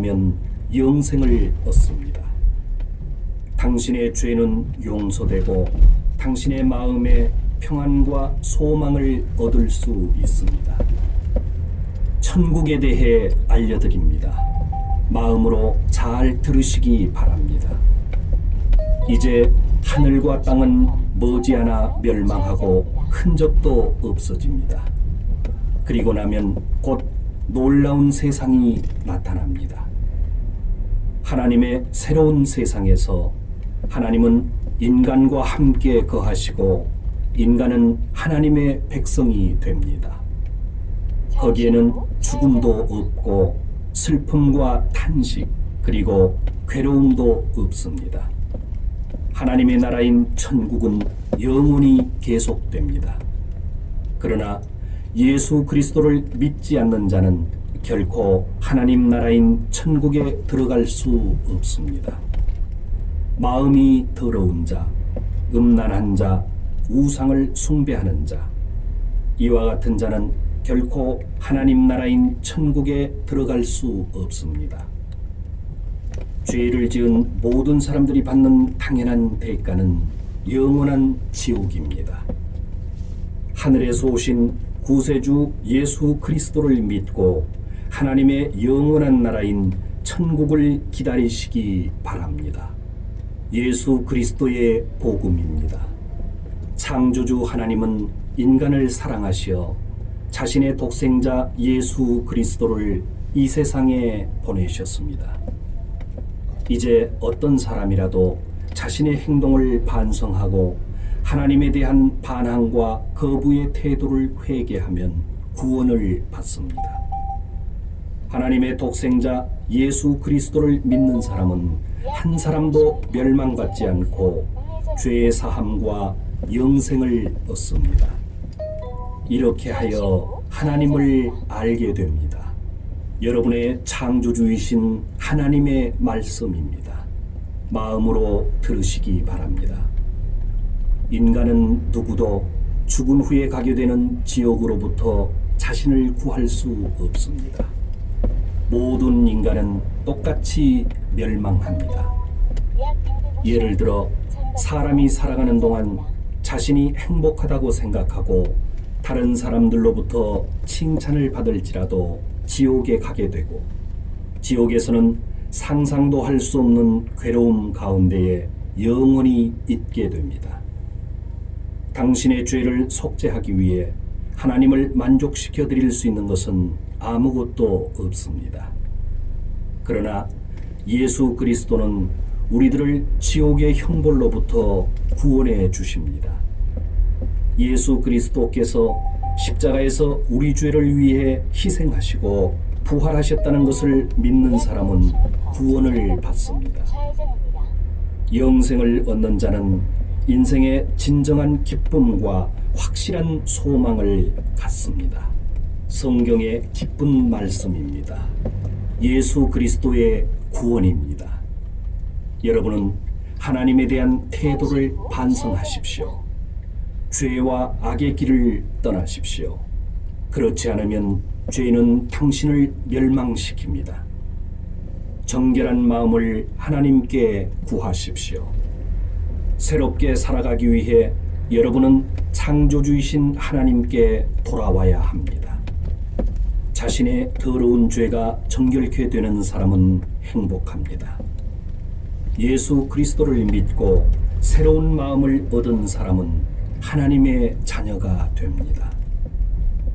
회개하면 영생을 얻습니다. 당신의 죄는 용서되고 당신의 마음에 평안과 소망을 얻을 수 있습니다. 천국에 대해 알려드립니다. 마음으로 잘 들으시기 바랍니다. 이제 하늘과 땅은 머지않아 멸망하고 흔적도 없어집니다. 그리고 나면 곧 놀라운 세상이 나타납니다. 하나님의 새로운 세상에서 하나님은 인간과 함께 거하시고 인간은 하나님의 백성이 됩니다. 거기에는 죽음도 없고 슬픔과 탄식 그리고 괴로움도 없습니다. 하나님의 나라인 천국은 영원히 계속됩니다. 그러나 예수 그리스도를 믿지 않는 자는 결코 하나님 나라인 천국에 들어갈 수 없습니다. 마음이 더러운 자, 음란한 자, 우상을 숭배하는 자, 이와 같은 자는 결코 하나님 나라인 천국에 들어갈 수 없습니다. 죄를 지은 모든 사람들이 받는 당연한 대가는 영원한 지옥입니다. 하늘에서 오신 구세주 예수 그리스도를 믿고 하나님의 영원한 나라인 천국을 기다리시기 바랍니다. 예수 그리스도의 복음입니다. 창조주 하나님은 인간을 사랑하시어 자신의 독생자 예수 그리스도를 이 세상에 보내셨습니다. 이제 어떤 사람이라도 자신의 행동을 반성하고 하나님에 대한 반항과 거부의 태도를 회개하면 구원을 받습니다. 하나님의 독생자 예수 그리스도를 믿는 사람은 한 사람도 멸망받지 않고 죄의 사함과 영생을 얻습니다. 이렇게 하여 하나님을 알게 됩니다. 여러분의 창조주이신 하나님의 말씀입니다. 마음으로 들으시기 바랍니다. 인간은 누구도 죽은 후에 가게 되는 지옥으로부터 자신을 구할 수 없습니다. 모든 인간은 똑같이 멸망합니다. 예를 들어 사람이 살아가는 동안 자신이 행복하다고 생각하고 다른 사람들로부터 칭찬을 받을지라도 지옥에 가게 되고 지옥에서는 상상도 할 수 없는 괴로움 가운데에 영원히 있게 됩니다. 당신의 죄를 속죄하기 위해 하나님을 만족시켜 드릴 수 있는 것은 아무것도 없습니다. 그러나 예수 그리스도는 우리들을 지옥의 형벌로부터 구원해 주십니다. 예수 그리스도께서 십자가에서 우리 죄를 위해 희생하시고 부활하셨다는 것을 믿는 사람은 구원을 받습니다. 영생을 얻는 자는 인생의 진정한 기쁨과 확실한 소망을 갖습니다. 성경의 기쁜 말씀입니다. 예수 그리스도의 구원입니다. 여러분은 하나님에 대한 태도를 반성하십시오. 죄와 악의 길을 떠나십시오. 그렇지 않으면 죄는 당신을 멸망시킵니다. 정결한 마음을 하나님께 구하십시오. 새롭게 살아가기 위해 여러분은 창조주이신 하나님께 돌아와야 합니다. 자신의 더러운 죄가 정결케 되는 사람은 행복합니다. 예수 그리스도를 믿고 새로운 마음을 얻은 사람은 하나님의 자녀가 됩니다.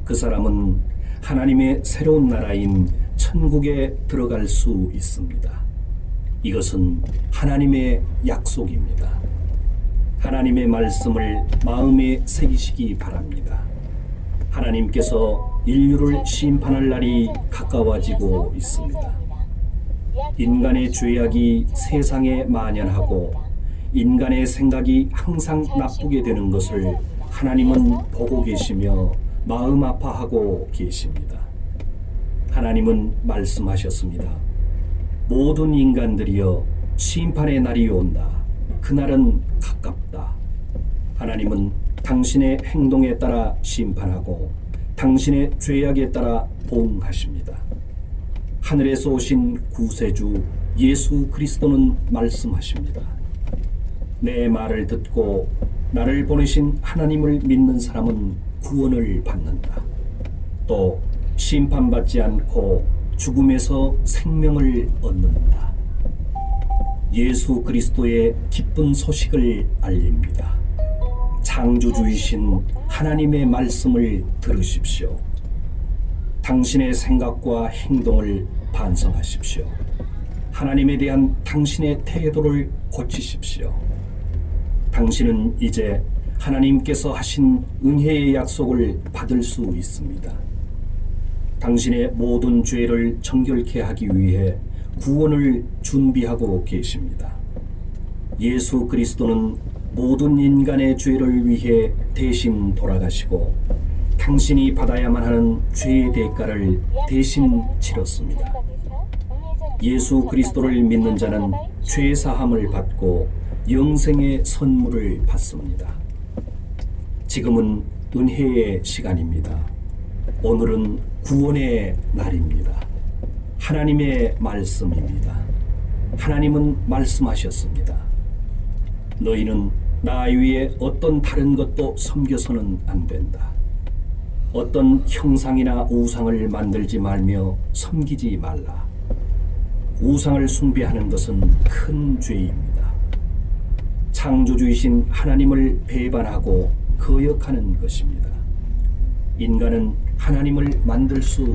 그 사람은 하나님의 새로운 나라인 천국에 들어갈 수 있습니다. 이것은 하나님의 약속입니다. 하나님의 말씀을 마음에 새기시기 바랍니다. 하나님께서 인류를 심판할 날이 가까워지고 있습니다. 인간의 죄악이 세상에 만연하고 인간의 생각이 항상 나쁘게 되는 것을 하나님은 보고 계시며 마음 아파하고 계십니다. 하나님은 말씀하셨습니다. 모든 인간들이여 심판의 날이 온다. 그날은 가깝다. 하나님은 당신의 행동에 따라 심판하고 당신의 죄악에 따라 보응하십니다. 하늘에서 오신 구세주 예수 그리스도는 말씀하십니다. 내 말을 듣고 나를 보내신 하나님을 믿는 사람은 구원을 받는다. 또 심판받지 않고 죽음에서 생명을 얻는다. 예수 그리스도의 기쁜 소식을 알립니다. 창조주이신 하나님의 말씀을 들으십시오. 당신의 생각과 행동을 반성하십시오. 하나님에 대한 당신의 태도를 고치십시오. 당신은 이제 하나님께서 하신 은혜의 약속을 받을 수 있습니다. 당신의 모든 죄를 정결케 하기 위해 구원을 준비하고 계십니다. 예수 그리스도는 모든 인간의 죄를 위해 대신 돌아가시고 당신이 받아야만 하는 죄의 대가를 대신 치렀습니다. 예수 그리스도를 믿는 자는 죄 사함을 받고 영생의 선물을 받습니다. 지금은 은혜의 시간입니다. 오늘은 구원의 날입니다. 하나님의 말씀입니다. 하나님은 말씀하셨습니다. 너희는 나 위에 어떤 다른 것도 섬겨서는 안 된다. 어떤 형상이나 우상을 만들지 말며 섬기지 말라. 우상을 숭배하는 것은 큰 죄입니다. 창조주이신 하나님을 배반하고 거역하는 것입니다. 인간은 하나님을 만들 수